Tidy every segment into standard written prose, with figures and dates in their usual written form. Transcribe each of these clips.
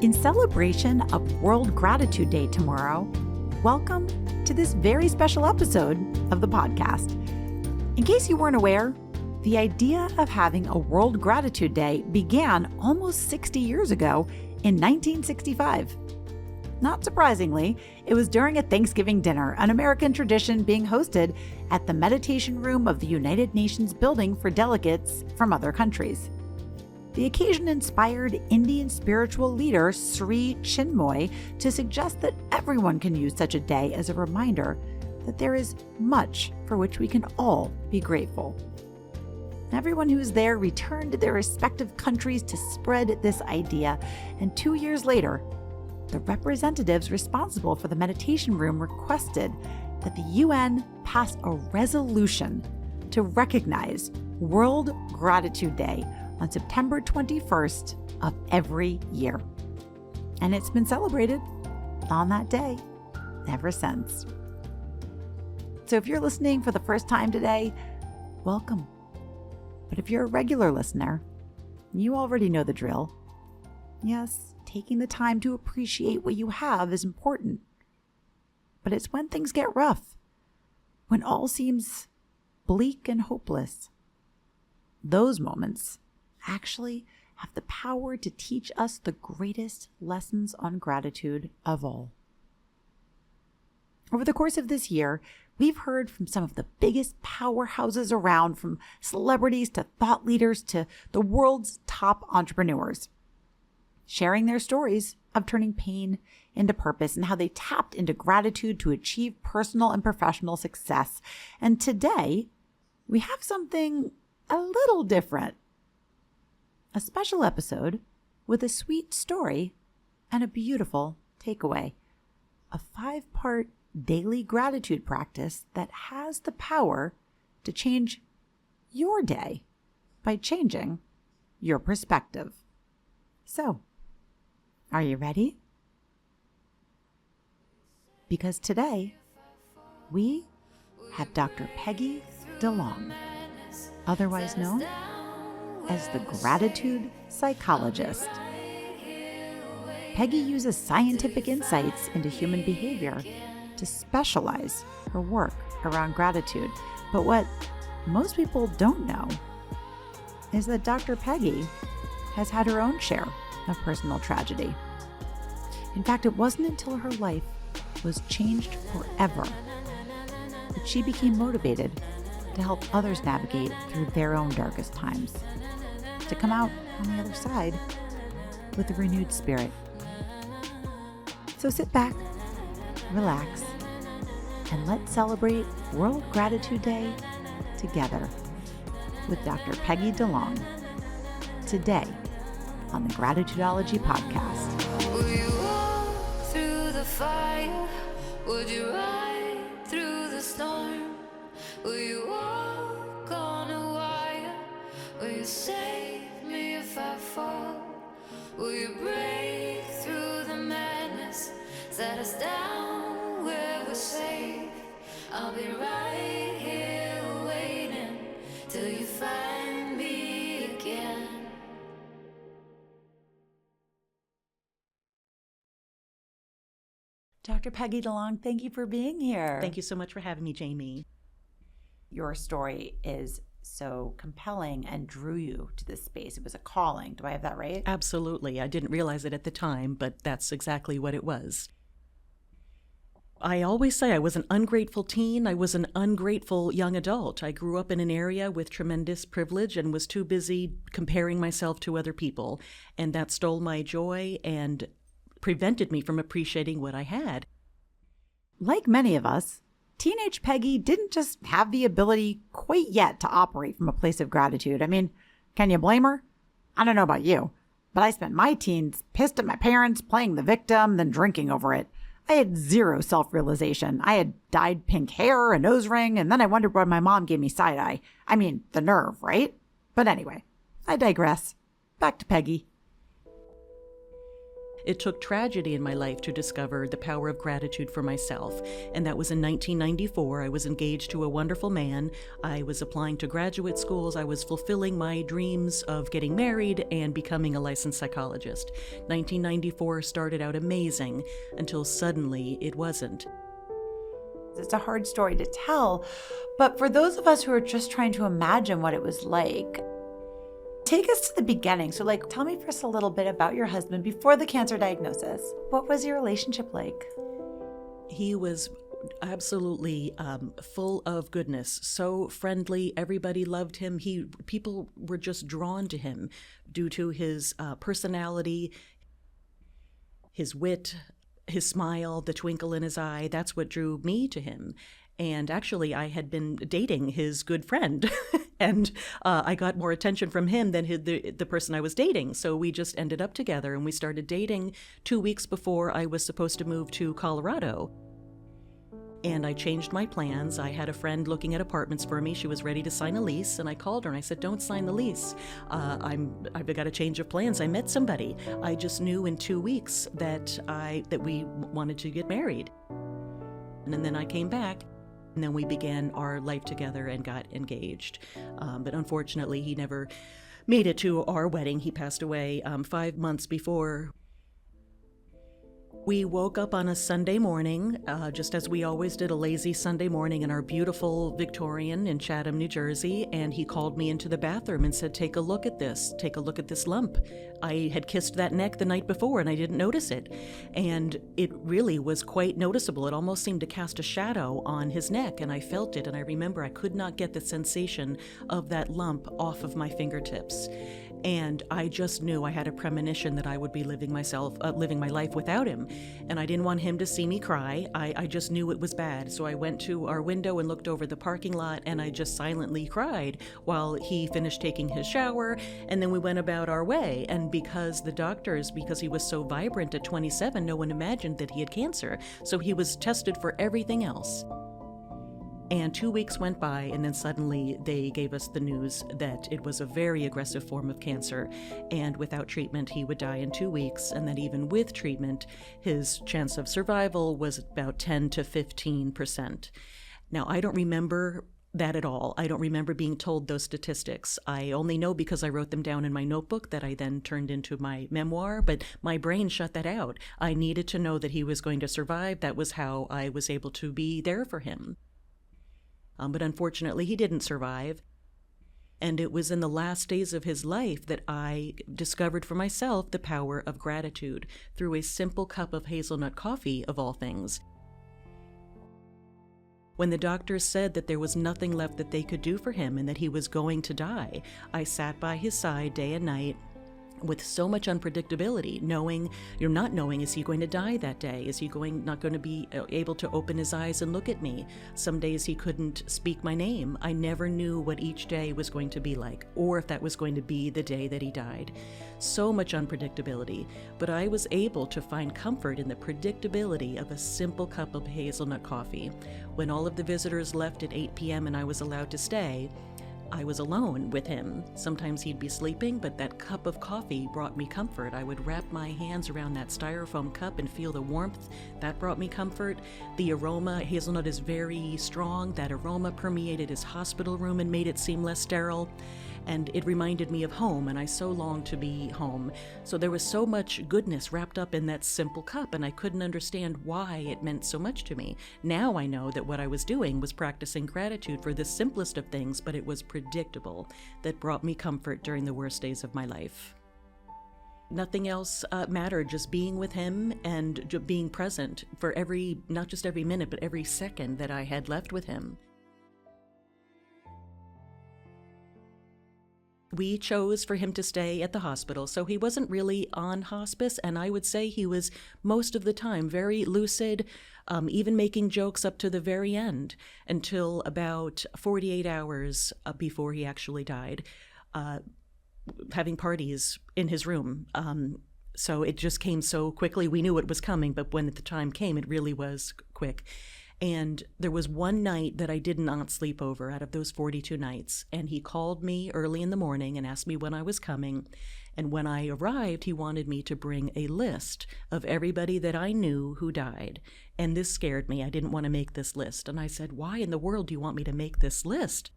In celebration of World Gratitude Day tomorrow, welcome to this very special episode of the podcast. In case you weren't aware, the idea of having a World Gratitude Day began almost 60 years ago in 1965. Not surprisingly, it was during a Thanksgiving dinner, an American tradition being hosted at the Meditation Room of the United Nations building for delegates from other countries. The occasion inspired Indian spiritual leader Sri Chinmoy to suggest that everyone can use such a day as a reminder that there is much for which we can all be grateful. Everyone who was there returned to their respective countries to spread this idea, and 2 years later, the representatives responsible for the meditation room requested that the UN pass a resolution to recognize World Gratitude Day on September 21st of every year. And it's been celebrated on that day ever since. So if you're listening for the first time today, welcome. But if you're a regular listener, you already know the drill. Yes, taking the time to appreciate what you have is important. But it's when things get rough, when all seems bleak and hopeless. Those moments actually have the power to teach us the greatest lessons on gratitude of all. Over the course of this year, we've heard from some of the biggest powerhouses around, from celebrities to thought leaders to the world's top entrepreneurs, sharing their stories of turning pain into purpose and how they tapped into gratitude to achieve personal and professional success. And today, we have something a little different. A special episode with a sweet story and a beautiful takeaway. A 5-part daily gratitude practice that has the power to change your day by changing your perspective. So, are you ready? Because today, we have Dr. Peggy DeLong, otherwise known as the Gratitude Psychologist. Peggy uses scientific insights into human behavior to specialize her work around gratitude. But what most people don't know is that Dr. Peggy has had her own share of personal tragedy. In fact, it wasn't until her life was changed forever that she became motivated to help others navigate through their own darkest times, to come out on the other side with a renewed spirit. So sit back, relax, and let's celebrate World Gratitude Day together with Dr. Peggy DeLong today on the Gratitudeology Podcast. Will you walk through the fire? Would you ride through the storm? Will you walk on a wire? Will you save me if I fall? Will you break through the madness? Set us down where we're safe. I'll be right here waiting till you find me again. Dr. Peggy DeLong, thank you for being here. Thank you so much for having me, Jamie. Your story is so compelling and drew you to this space. It was a calling. Do I have that right? Absolutely. I didn't realize it at the time, but that's exactly what it was. I always say I was an ungrateful teen. I was an ungrateful young adult. I grew up in an area with tremendous privilege and was too busy comparing myself to other people. And that stole my joy and prevented me from appreciating what I had. Like many of us, teenage Peggy didn't just have the ability quite yet to operate from a place of gratitude. I mean, can you blame her? I don't know about you, but I spent my teens pissed at my parents, playing the victim, then drinking over it. I had zero self-realization. I had dyed pink hair, a nose ring, and then I wondered why my mom gave me side-eye. I mean, the nerve, right? But anyway, I digress. Back to Peggy. It took tragedy in my life to discover the power of gratitude for myself. And that was in 1994. I was engaged to a wonderful man. I was applying to graduate schools. I was fulfilling my dreams of getting married and becoming a licensed psychologist. 1994 started out amazing until suddenly it wasn't. It's a hard story to tell, but for those of us who are just trying to imagine what it was like, take us to the beginning. So tell me first a little bit about your husband before the cancer diagnosis. What was your relationship like? He was absolutely full of goodness, so friendly. Everybody loved him. People were just drawn to him due to his personality, his wit, his smile, the twinkle in his eye. That's what drew me to him. And actually, I had been dating his good friend, and I got more attention from him than the person I was dating. So we just ended up together, and we started dating 2 weeks before I was supposed to move to Colorado. And I changed my plans. I had a friend looking at apartments for me. She was ready to sign a lease, and I called her and I said, "Don't sign the lease. I've got a change of plans. I met somebody. I just knew in 2 weeks that we wanted to get married." And then I came back, and then we began our life together and got engaged. But unfortunately, he never made it to our wedding. He passed away 5 months before. We woke up on a Sunday morning, just as we always did, a lazy Sunday morning in our beautiful Victorian in Chatham, New Jersey, and he called me into the bathroom and said, "Take a look at this. Take a look at this lump." I had kissed that neck the night before and I didn't notice it, and it really was quite noticeable. It almost seemed to cast a shadow on his neck, and I felt it, and I remember I could not get the sensation of that lump off of my fingertips. And I just knew I had a premonition that I would be living my life without him. And I didn't want him to see me cry. I just knew it was bad. So I went to our window and looked over the parking lot, and I just silently cried while he finished taking his shower. And then we went about our way. And because he was so vibrant at 27, no one imagined that he had cancer. So he was tested for everything else. And 2 weeks went by, and then suddenly they gave us the news that it was a very aggressive form of cancer, and without treatment he would die in 2 weeks, and that even with treatment his chance of survival was about 10 to 15%. Now, I don't remember that at all. I don't remember being told those statistics. I only know because I wrote them down in my notebook that I then turned into my memoir, but my brain shut that out. I needed to know that he was going to survive. That was how I was able to be there for him. But unfortunately, he didn't survive. And it was in the last days of his life that I discovered for myself the power of gratitude through a simple cup of hazelnut coffee, of all things. When the doctors said that there was nothing left that they could do for him and that he was going to die, I sat by his side day and night with so much unpredictability, not knowing, is he going to die that day? Is he not going to be able to open his eyes and look at me? Some days he couldn't speak my name. I never knew what each day was going to be like, or if that was going to be the day that he died. So much unpredictability, but I was able to find comfort in the predictability of a simple cup of hazelnut coffee. When all of the visitors left at 8 p.m. and I was allowed to stay, I was alone with him. Sometimes he'd be sleeping, but that cup of coffee brought me comfort. I would wrap my hands around that styrofoam cup and feel the warmth. That brought me comfort. The aroma, hazelnut is very strong. That aroma permeated his hospital room and made it seem less sterile. And it reminded me of home, and I so longed to be home. So there was so much goodness wrapped up in that simple cup, and I couldn't understand why it meant so much to me. Now I know that what I was doing was practicing gratitude for the simplest of things, but it was predictable, that brought me comfort during the worst days of my life. Nothing else mattered, just being with him and being present for not just every minute, but every second that I had left with him. We chose for him to stay at the hospital, so he wasn't really on hospice, and I would say he was most of the time very lucid, even making jokes up to the very end, until about 48 hours before he actually died, having parties in his room. So it just came so quickly. We knew it was coming, but when the time came, it really was quick. And there was one night that I did not sleep over out of those 42 nights. And he called me early in the morning and asked me when I was coming. And when I arrived, he wanted me to bring a list of everybody that I knew who died. And this scared me. I didn't want to make this list. And I said, why in the world do you want me to make this list?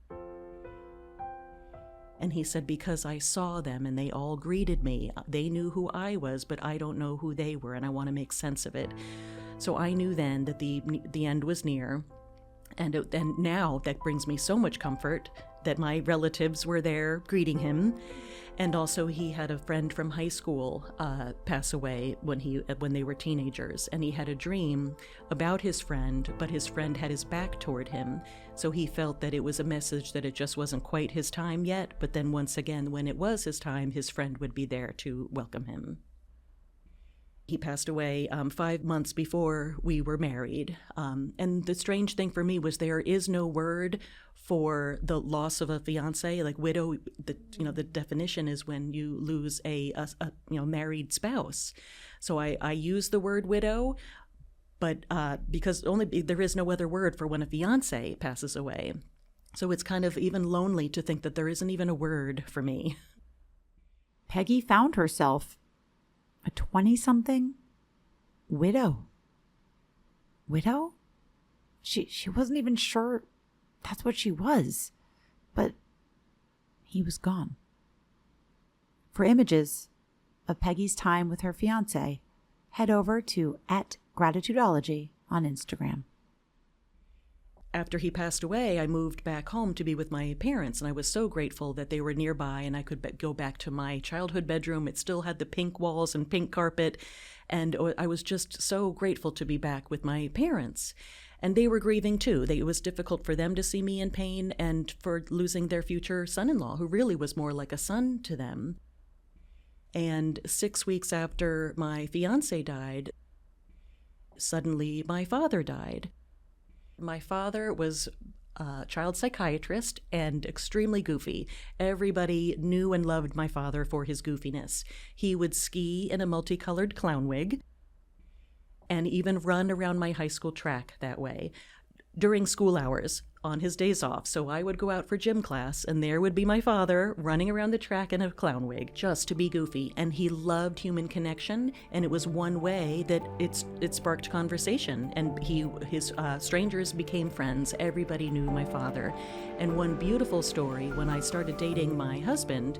And he said, because I saw them and they all greeted me. They knew who I was, but I don't know who they were, and I want to make sense of it. So I knew then that the end was near. And now that brings me so much comfort that my relatives were there greeting him. And also he had a friend from high school pass away when they were teenagers. And he had a dream about his friend, but his friend had his back toward him. So he felt that it was a message that it just wasn't quite his time yet. But then once again, when it was his time, his friend would be there to welcome him. He passed away 5 months before we were married. And the strange thing for me was there is no word for the loss of a fiance. Like widow, the definition is when you lose a married spouse. So I use the word widow, but because there is no other word for when a fiance passes away. So it's kind of even lonely to think that there isn't even a word for me. Peggy found herself a 20-something widow. Widow? She wasn't even sure that's what she was, but he was gone. For images of Peggy's time with her fiancé, head over to @gratitudeology on Instagram. After he passed away, I moved back home to be with my parents, and I was so grateful that they were nearby and I could go back to my childhood bedroom. It still had the pink walls and pink carpet, and I was just so grateful to be back with my parents. And they were grieving too. It was difficult for them to see me in pain and for losing their future son-in-law, who really was more like a son to them. And 6 weeks after my fiancé died, suddenly my father died. My father was a child psychiatrist and extremely goofy. Everybody knew and loved my father for his goofiness. He would ski in a multicolored clown wig and even run around my high school track that way during school hours on his days off. So I would go out for gym class and there would be my father running around the track in a clown wig just to be goofy. And he loved human connection, and it was one way that it sparked conversation, and his strangers became friends. Everybody knew my father. And one beautiful story, when I started dating my husband,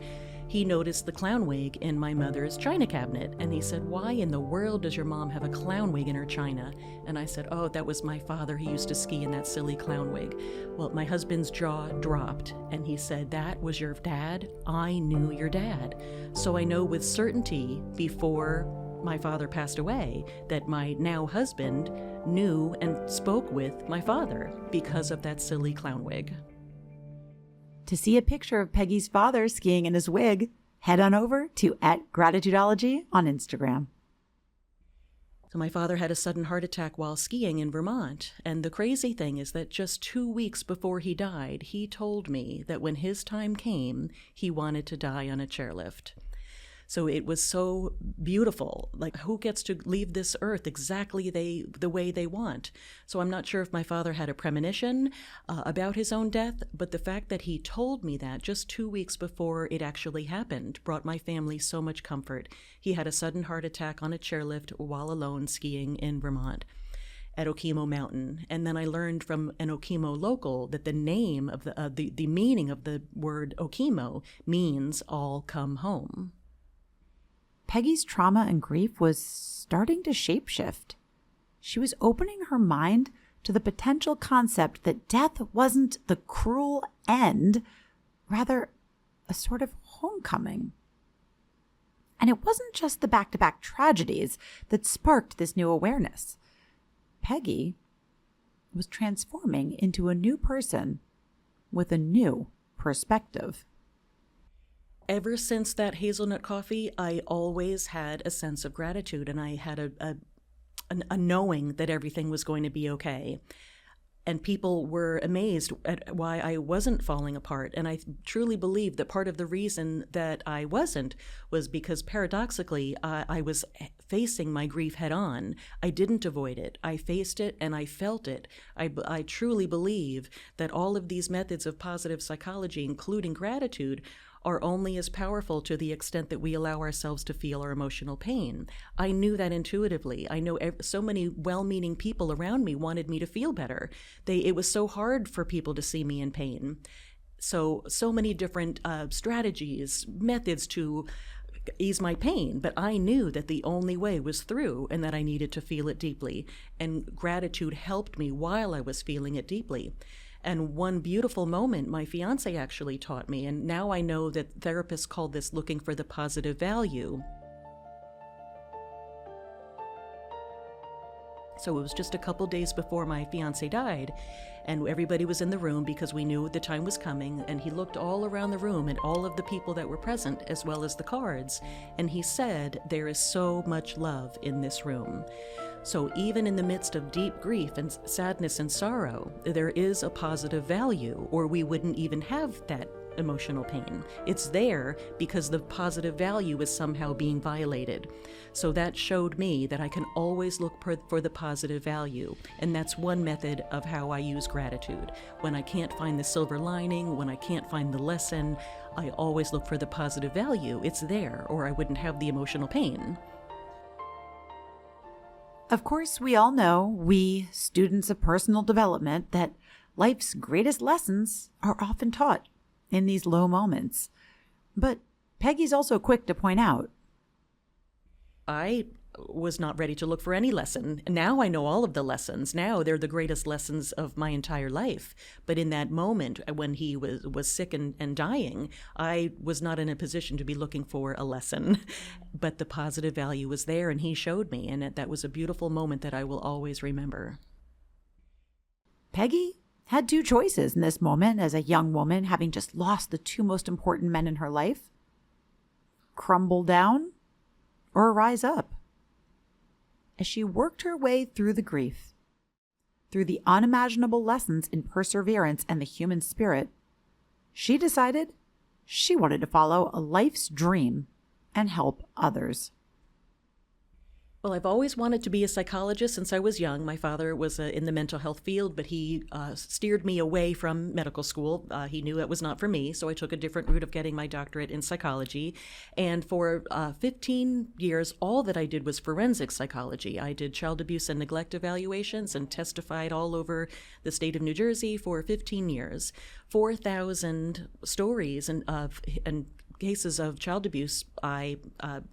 he noticed the clown wig in my mother's china cabinet, and he said, "Why in the world does your mom have a clown wig in her china?" And I said, "Oh, that was my father. He used to ski in that silly clown wig." Well, my husband's jaw dropped, and he said, "That was your dad? I knew your dad." So I know with certainty before my father passed away that my now husband knew and spoke with my father because of that silly clown wig. To see a picture of Peggy's father skiing in his wig, head on over to @gratitudeology on Instagram. So my father had a sudden heart attack while skiing in Vermont. And the crazy thing is that just 2 weeks before he died, he told me that when his time came, he wanted to die on a chairlift. So it was so beautiful. Like, who gets to leave this earth exactly the way they want? So I'm not sure if my father had a premonition about his own death, but the fact that he told me that just 2 weeks before it actually happened brought my family so much comfort. He had a sudden heart attack on a chairlift while alone skiing in Vermont at Okemo Mountain. And then I learned from an Okemo local that the name of the meaning of the word Okemo means all come home. Peggy's trauma and grief was starting to shapeshift. She was opening her mind to the potential concept that death wasn't the cruel end, rather a sort of homecoming. And it wasn't just the back-to-back tragedies that sparked this new awareness. Peggy was transforming into a new person with a new perspective. Ever since that hazelnut coffee, I always had a sense of gratitude, and I had a knowing that everything was going to be okay. And people were amazed at why I wasn't falling apart. And I truly believe that part of the reason that I wasn't was because paradoxically, I was facing my grief head on. I didn't avoid it. I faced it and I felt it. I truly believe that all of these methods of positive psychology, including gratitude, are only as powerful to the extent that we allow ourselves to feel our emotional pain. I knew that intuitively. I know so many well-meaning people around me wanted me to feel better. It was so hard for people to see me in pain. So many different strategies, methods to ease my pain, but I knew that the only way was through and that I needed to feel it deeply. And gratitude helped me while I was feeling it deeply. And one beautiful moment my fiance actually taught me, and now I know that therapists call this looking for the positive value. So it was just a couple days before my fiance died, and everybody was in the room because we knew the time was coming, and he looked all around the room at all of the people that were present, as well as the cards, and he said, "There is so much love in this room." So even in the midst of deep grief and sadness and sorrow, there is a positive value, or we wouldn't even have that emotional pain. It's there because the positive value is somehow being violated. So that showed me that I can always look for the positive value. And that's one method of how I use gratitude. When I can't find the silver lining, when I can't find the lesson, I always look for the positive value. It's there, or I wouldn't have the emotional pain. Of course, we all know, we students of personal development, that life's greatest lessons are often taught in these low moments. But Peggy's also quick to point out, I was not ready to look for any lesson. Now I know all of the lessons. Now they're the greatest lessons of my entire life. But in that moment, when he was sick and dying, I was not in a position to be looking for a lesson. But the positive value was there, and he showed me. And that was a beautiful moment that I will always remember. Peggy had two choices in this moment as a young woman, having just lost the two most important men in her life: crumble down or rise up. As she worked her way through the grief, through the unimaginable lessons in perseverance and the human spirit, she decided she wanted to follow a life's dream and help others. Well, I've always wanted to be a psychologist since I was young. My father was in the mental health field, but he steered me away from medical school. He knew it was not for me, so I took a different route of getting my doctorate in psychology. And for 15 years, all that I did was forensic psychology. I did child abuse and neglect evaluations and testified all over the state of New Jersey for 15 years. 4,000 stories and cases of child abuse, I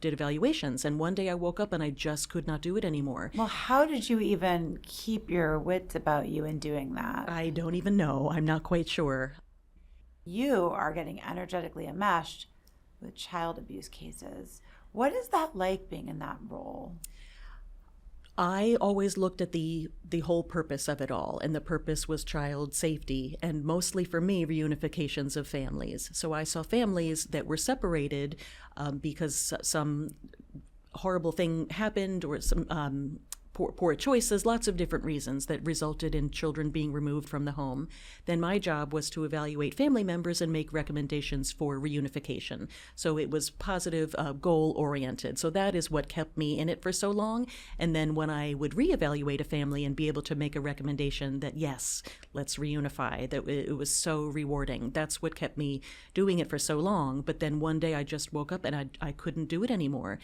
did evaluations, and one day I woke up and I just could not do it anymore. Well, how did you even keep your wits about you in doing that? I don't even know. I'm not quite sure. You are getting energetically enmeshed with child abuse cases. What is that like, being in that role? I always looked at the whole purpose of it all, and the purpose was child safety, and mostly for me, reunifications of families. So I saw families that were separated because some horrible thing happened, or some poor choices, lots of different reasons that resulted in children being removed from the home. Then my job was to evaluate family members and make recommendations for reunification. So it was positive, goal-oriented. So that is what kept me in it for so long. And then when I would reevaluate a family and be able to make a recommendation that, yes, let's reunify, that it was so rewarding. That's what kept me doing it for so long. But then one day I just woke up and I couldn't do it anymore.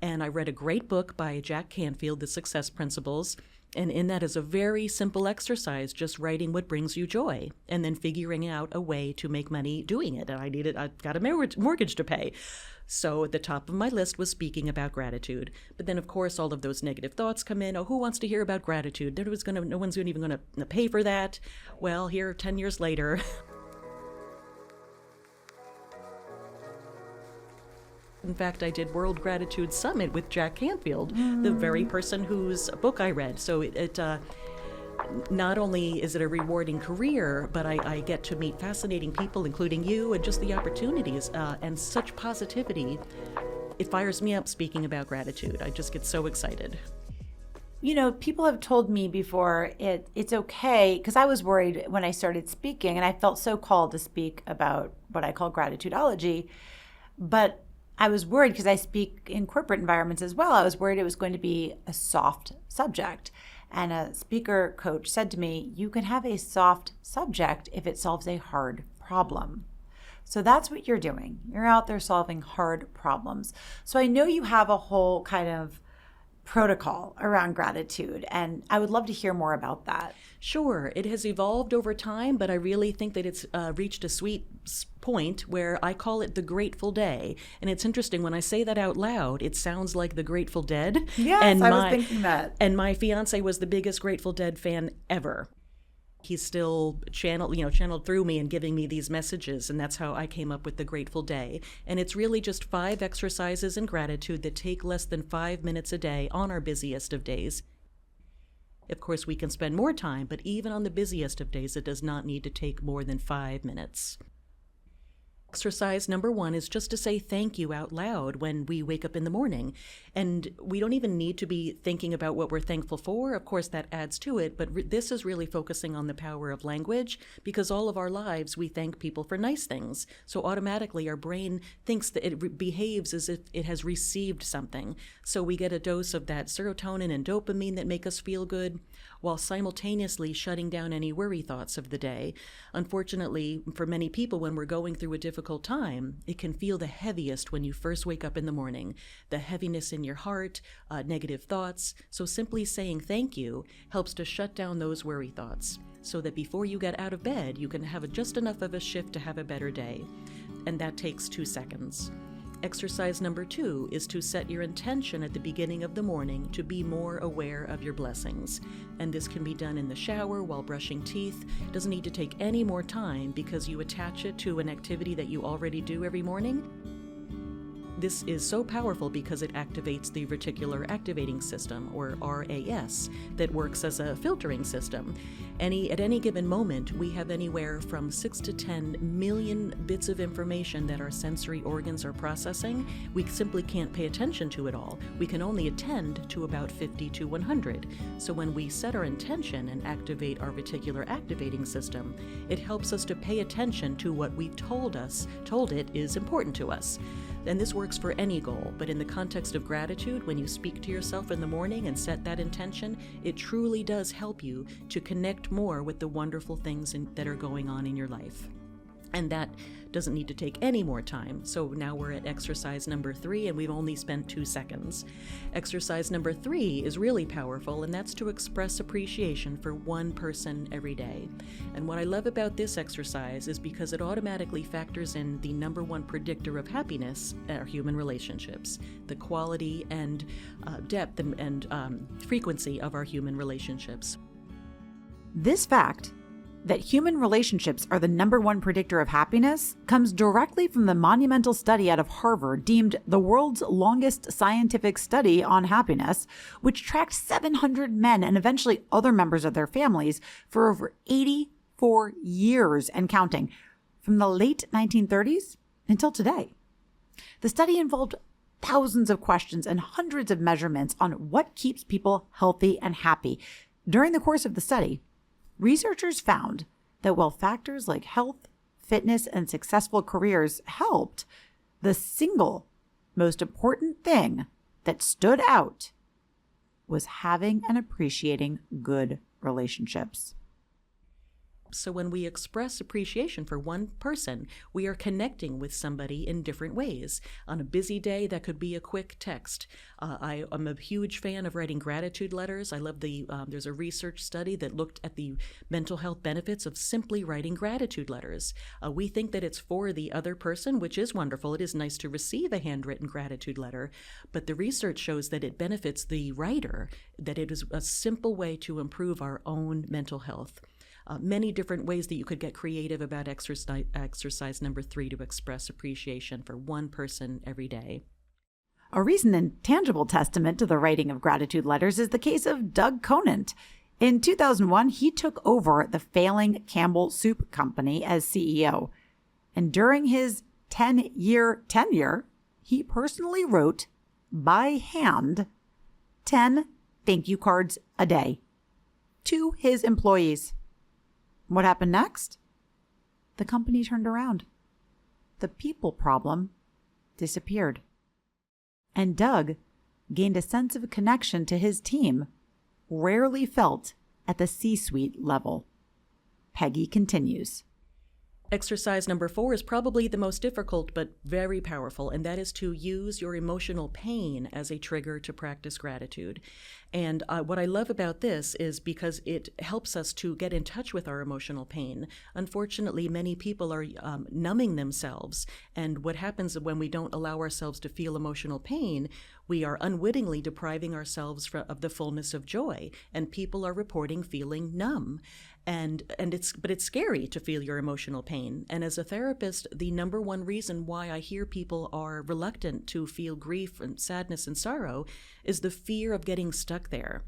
And I read a great book by Jack Canfield, The Success Principles, and in that is a very simple exercise, just writing what brings you joy, and then figuring out a way to make money doing it. And I've got a mortgage to pay. So at the top of my list was speaking about gratitude. But then, of course, all of those negative thoughts come in. Oh, who wants to hear about gratitude? No one's even going to pay for that. Well, here, 10 years later... In fact, I did World Gratitude Summit with Jack Canfield, the very person whose book I read. So it not only is it a rewarding career, but I get to meet fascinating people, including you, and just the opportunities and such positivity. It fires me up speaking about gratitude. I just get so excited. People have told me before it's okay, because I was worried when I started speaking, and I felt so called to speak about what I call gratitudeology. But I was worried because I speak in corporate environments as well. I was worried it was going to be a soft subject. And a speaker coach said to me, you can have a soft subject if it solves a hard problem. So that's what you're doing. You're out there solving hard problems. So I know you have a whole kind of protocol around gratitude, and I would love to hear more about that. Sure, it has evolved over time, but I really think that it's reached a sweet point where I call it the Grateful Day. And it's interesting, when I say that out loud, it sounds like the Grateful Dead. Yes, I was thinking that. And my fiance was the biggest Grateful Dead fan ever. He's still channeled through me and giving me these messages, and that's how I came up with the Grateful Day. And it's really just 5 exercises in gratitude that take less than 5 minutes a day on our busiest of days. Of course, we can spend more time, but even on the busiest of days, it does not need to take more than 5 minutes. Exercise number 1 is just to say thank you out loud when we wake up in the morning. And we don't even need to be thinking about what we're thankful for. Of course, that adds to it, but this is really focusing on the power of language, because all of our lives we thank people for nice things. So automatically our brain thinks that it behaves as if it has received something. So we get a dose of that serotonin and dopamine that make us feel good, while simultaneously shutting down any worry thoughts of the day. Unfortunately, for many people, when we're going through a difficult time, it can feel the heaviest when you first wake up in the morning. The heaviness in your heart, negative thoughts. So simply saying thank you helps to shut down those worry thoughts, so that before you get out of bed, you can have just enough of a shift to have a better day. And that takes 2 seconds. Exercise number 2 is to set your intention at the beginning of the morning to be more aware of your blessings. And this can be done in the shower, while brushing teeth. It doesn't need to take any more time because you attach it to an activity that you already do every morning. This is so powerful because it activates the reticular activating system, or RAS, that works as a filtering system. At any given moment, we have anywhere from 6 to 10 million bits of information that our sensory organs are processing. We simply can't pay attention to it all. We can only attend to about 50 to 100. So when we set our intention and activate our reticular activating system, it helps us to pay attention to what we've told it is important to us. And this works for any goal, but in the context of gratitude, when you speak to yourself in the morning and set that intention, it truly does help you to connect more with the wonderful things that are going on in your life. And that doesn't need to take any more time. So now we're at exercise number 3, and we've only spent 2 seconds. Exercise number 3 is really powerful, and that's to express appreciation for one person every day. And what I love about this exercise is because it automatically factors in the number 1 predictor of happiness, our human relationships, the quality and depth and frequency of our human relationships. This fact, that human relationships are the number 1 predictor of happiness, comes directly from the monumental study out of Harvard deemed the world's longest scientific study on happiness, which tracked 700 men and eventually other members of their families for over 84 years and counting, from the late 1930s until today. The study involved thousands of questions and hundreds of measurements on what keeps people healthy and happy. During the course of the study, researchers found that while factors like health, fitness, and successful careers helped, the single most important thing that stood out was having and appreciating good relationships. So when we express appreciation for one person, we are connecting with somebody in different ways. On a busy day, that could be a quick text. I'm a huge fan of writing gratitude letters. I love there's a research study that looked at the mental health benefits of simply writing gratitude letters. We think that it's for the other person, which is wonderful. It is nice to receive a handwritten gratitude letter, but the research shows that it benefits the writer, that it is a simple way to improve our own mental health. Many different ways that you could get creative about exercise number 3 to express appreciation for one person every day. A recent and tangible testament to the writing of gratitude letters is the case of Doug Conant. In 2001, he took over the failing Campbell Soup Company as CEO. And during his 10-year tenure, he personally wrote, by hand, 10 thank you cards a day to his employees. What happened next? The company turned around. The people problem disappeared. And Doug gained a sense of connection to his team, rarely felt at the C-suite level. Peggy continues. Exercise number 4 is probably the most difficult but very powerful, and that is to use your emotional pain as a trigger to practice gratitude. And what I love about this is because it helps us to get in touch with our emotional pain. Unfortunately, many people are numbing themselves, and what happens when we don't allow ourselves to feel emotional pain, we are unwittingly depriving ourselves of the fullness of joy, and people are reporting feeling numb. But it's scary to feel your emotional pain. And as a therapist, the number one reason why I hear people are reluctant to feel grief and sadness and sorrow is the fear of getting stuck there.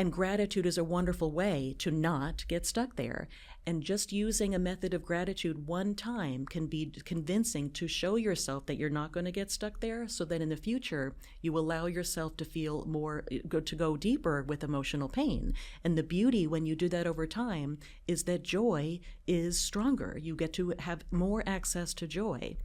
And gratitude is a wonderful way to not get stuck there. And just using a method of gratitude one time can be convincing to show yourself that you're not going to get stuck there, so that in the future you allow yourself to feel to go deeper with emotional pain. And the beauty when you do that over time is that joy is stronger. You get to have more access to joy.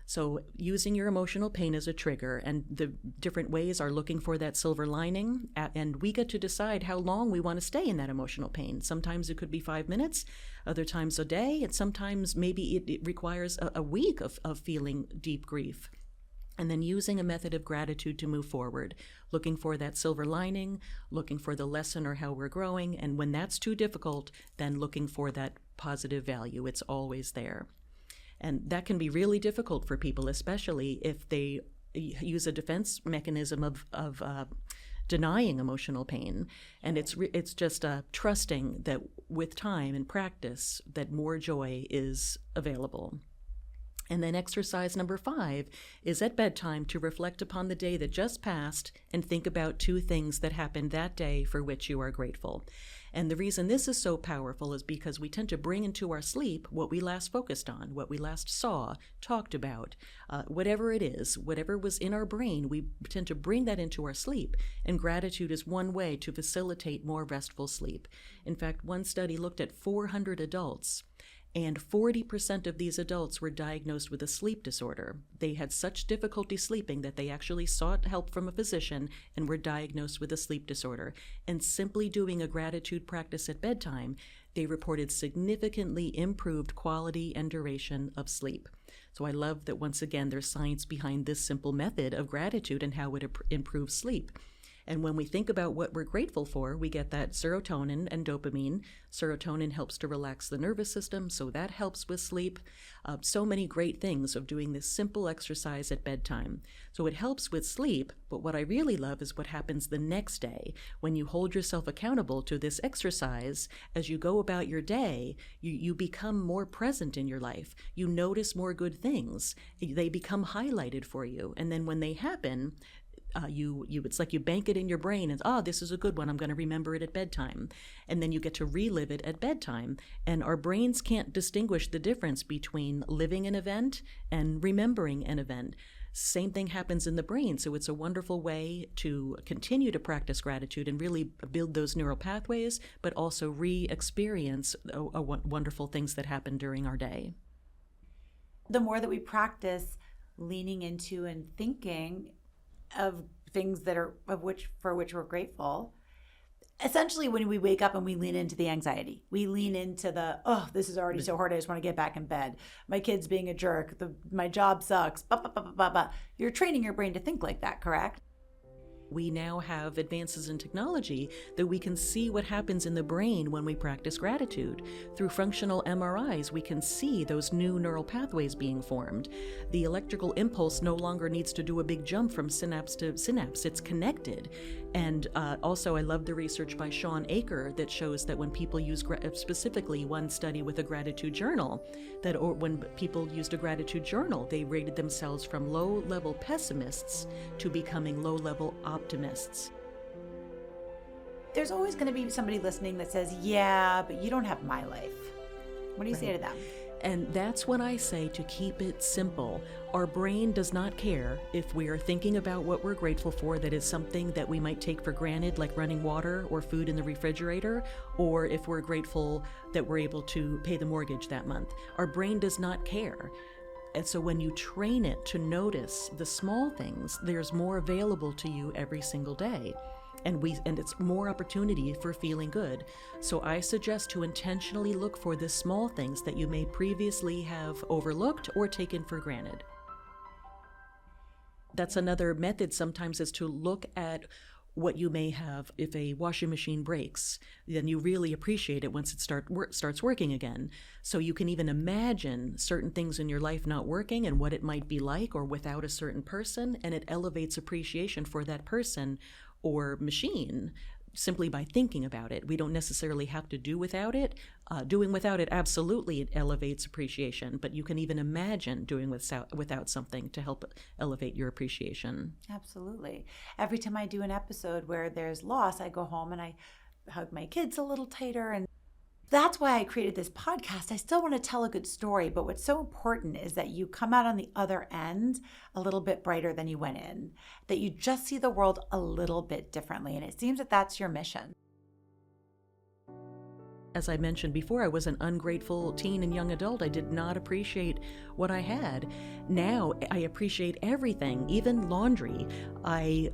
So using your emotional pain as a trigger, and the different ways are looking for that silver lining, and we get to decide how long we want to stay in that emotional pain. Sometimes it could be 5 minutes, other times a day, and sometimes maybe it requires a week of feeling deep grief. And then using a method of gratitude to move forward, looking for that silver lining, looking for the lesson or how we're growing, and when that's too difficult, then looking for that positive value. It's always there. And that can be really difficult for people, especially if they use a defense mechanism of denying emotional pain. And it's just trusting that with time and practice that more joy is available. And then exercise number 5 is at bedtime to reflect upon the day that just passed and think about 2 things that happened that day for which you are grateful. And the reason this is so powerful is because we tend to bring into our sleep what we last focused on, what we last saw, talked about, whatever it is, whatever was in our brain, we tend to bring that into our sleep. And gratitude is one way to facilitate more restful sleep. In fact, one study looked at 400 adults, and 40% of these adults were diagnosed with a sleep disorder. They had such difficulty sleeping that they actually sought help from a physician and were diagnosed with a sleep disorder. And simply doing a gratitude practice at bedtime, they reported significantly improved quality and duration of sleep. So I love that once again there's science behind this simple method of gratitude and how it improves sleep. And when we think about what we're grateful for, we get that serotonin and dopamine. Serotonin helps to relax the nervous system, so that helps with sleep. So many great things of doing this simple exercise at bedtime. So it helps with sleep, but what I really love is what happens the next day. When you hold yourself accountable to this exercise, as you go about your day, you become more present in your life. You notice more good things. They become highlighted for you. And then when they happen, it's like you bank it in your brain and, this is a good one, I'm going to remember it at bedtime. And then you get to relive it at bedtime. And our brains can't distinguish the difference between living an event and remembering an event. Same thing happens in the brain. So it's a wonderful way to continue to practice gratitude and really build those neural pathways, but also re-experience wonderful things that happen during our day. The more that we practice leaning into and thinking of things that are for which we're grateful. Essentially, when we wake up and we lean into the anxiety, we lean into this is already so hard, I just want to get back in bed. My kid's being a jerk. My job sucks. You're training your brain to think like that, correct? We now have advances in technology that we can see what happens in the brain when we practice gratitude. Through functional MRIs, we can see those new neural pathways being formed. The electrical impulse no longer needs to do a big jump from synapse to synapse. It's connected. And also, I love the research by Sean Aker that shows that when people use, specifically one study with a gratitude journal, when people used a gratitude journal, they rated themselves from low-level pessimists to becoming low-level optimists. There's always going to be somebody listening that says, yeah, but you don't have my life. What do you say to them? And that's when I say to keep it simple. Our brain does not care if we are thinking about what we're grateful for that is something that we might take for granted, like running water or food in the refrigerator, or if we're grateful that we're able to pay the mortgage that month. Our brain does not care. And so when you train it to notice the small things, there's more available to you every single day. And it's more opportunity for feeling good. So I suggest to intentionally look for the small things that you may previously have overlooked or taken for granted. That's another method sometimes, is to look at what you may have. If a washing machine breaks, then you really appreciate it once it starts working again. So you can even imagine certain things in your life not working and what it might be like or without a certain person, and it elevates appreciation for that person or machine simply by thinking about it. We don't necessarily have to do without it. Doing without it, absolutely, it elevates appreciation, but you can even imagine doing without something to help elevate your appreciation. Absolutely. Every time I do an episode where there's loss, I go home and I hug my kids a little tighter. And that's why I created this podcast. I still want to tell a good story, but what's so important is that you come out on the other end a little bit brighter than you went in, that you just see the world a little bit differently. And it seems that that's your mission. As I mentioned before, I was an ungrateful teen and young adult. I did not appreciate what I had. Now I appreciate everything, even laundry. I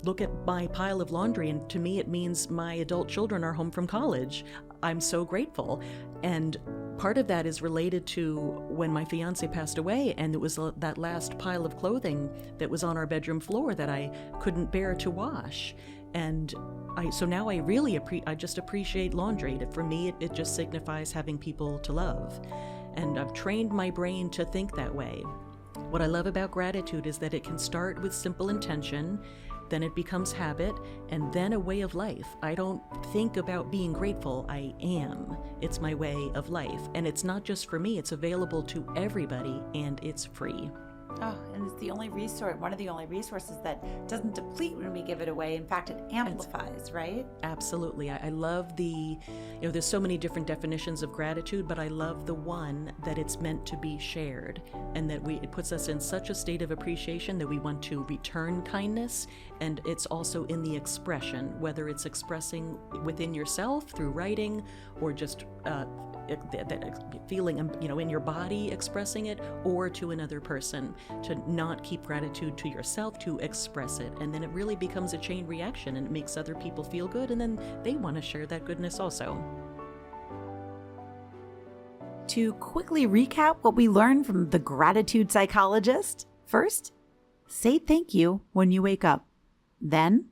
look at my pile of laundry, and to me it means my adult children are home from college. I'm so grateful. And part of that is related to when my fiance passed away, and it was that last pile of clothing that was on our bedroom floor that I couldn't bear to wash. And so now I really just appreciate laundry. For me, it just signifies having people to love. And I've trained my brain to think that way. What I love about gratitude is that it can start with simple intention, then it becomes habit, and then a way of life. I don't think about being grateful, I am. It's my way of life. And it's not just for me, it's available to everybody, and it's free. Oh, and it's the only resource, one of the only resources that doesn't deplete when we give it away. In fact, it amplifies, right? Absolutely. I love there's so many different definitions of gratitude, but I love the one that it's meant to be shared, and that it puts us in such a state of appreciation that we want to return kindness. And it's also in the expression, whether it's expressing within yourself through writing or just feeling, in your body, expressing it, or to another person, to not keep gratitude to yourself, to express it. And then it really becomes a chain reaction, and it makes other people feel good, and then they want to share that goodness also. To quickly recap what we learned from the Gratitude Psychologist, first, say thank you when you wake up. Then,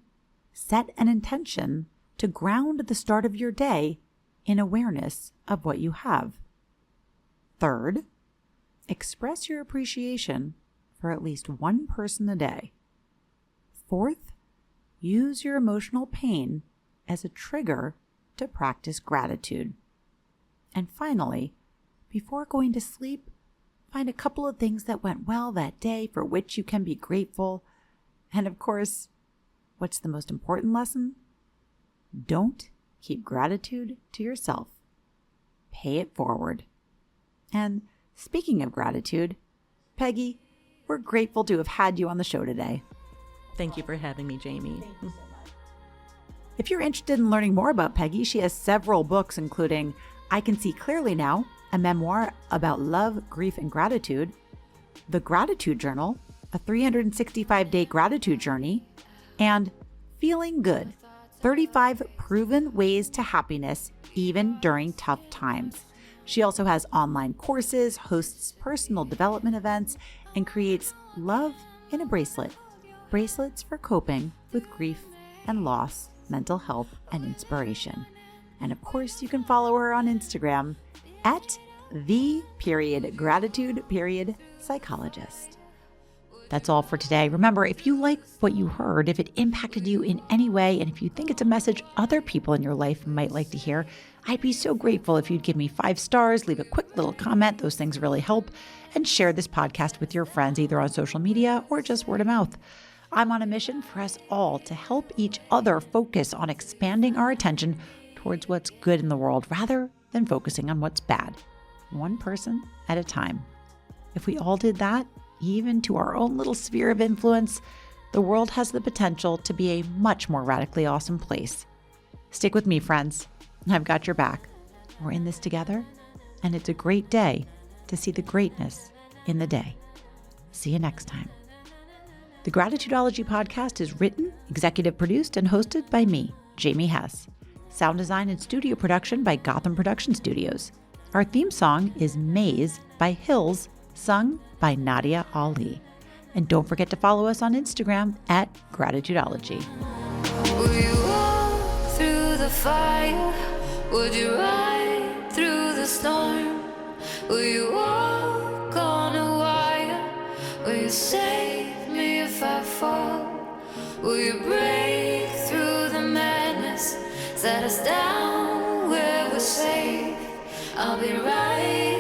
set an intention to ground the start of your day in awareness of what you have. Third, express your appreciation for at least one person a day. Fourth, use your emotional pain as a trigger to practice gratitude. And finally, before going to sleep, find a couple of things that went well that day for which you can be grateful. And of course, what's the most important lesson? Don't keep gratitude to yourself. Pay it forward. And speaking of gratitude, Peggy, we're grateful to have had you on the show today. Thank you for having me, Jamie. Thank you so much. If you're interested in learning more about Peggy, she has several books, including I Can See Clearly Now, a memoir about love, grief, and gratitude, The Gratitude Journal, a 365-day gratitude journey, and Feeling Good, 35 proven ways to happiness even during tough times. She also has online courses, hosts personal development events, and creates Love in a Bracelet, bracelets for coping with grief and loss, mental health, and inspiration. And of course, you can follow her on Instagram at @the_gratitude_psychologist. That's all for today. Remember, if you like what you heard, if it impacted you in any way, and if you think it's a message other people in your life might like to hear, I'd be so grateful if you'd give me 5 stars, leave a quick little comment. Those things really help. And share this podcast with your friends, either on social media or just word of mouth. I'm on a mission for us all to help each other focus on expanding our attention towards what's good in the world rather than focusing on what's bad. one person at a time. If we all did that, even to our own little sphere of influence, the world has the potential to be a much more radically awesome place. Stick with me, friends. I've got your back. We're in this together, and it's a great day to see the greatness in the day. See you next time. The Gratitudeology podcast is written, executive produced, and hosted by me, Jamie Hess. Sound design and studio production by Gotham Production Studios. Our theme song is Maze by Hills, sung by Nadia Ali. And don't forget to follow us on Instagram at Gratitudeology. Will you walk through the fire? Would you ride through the storm? Will you walk on a wire? Will you save me if I fall? Will you break through the madness? Set us down where we're safe. I'll be right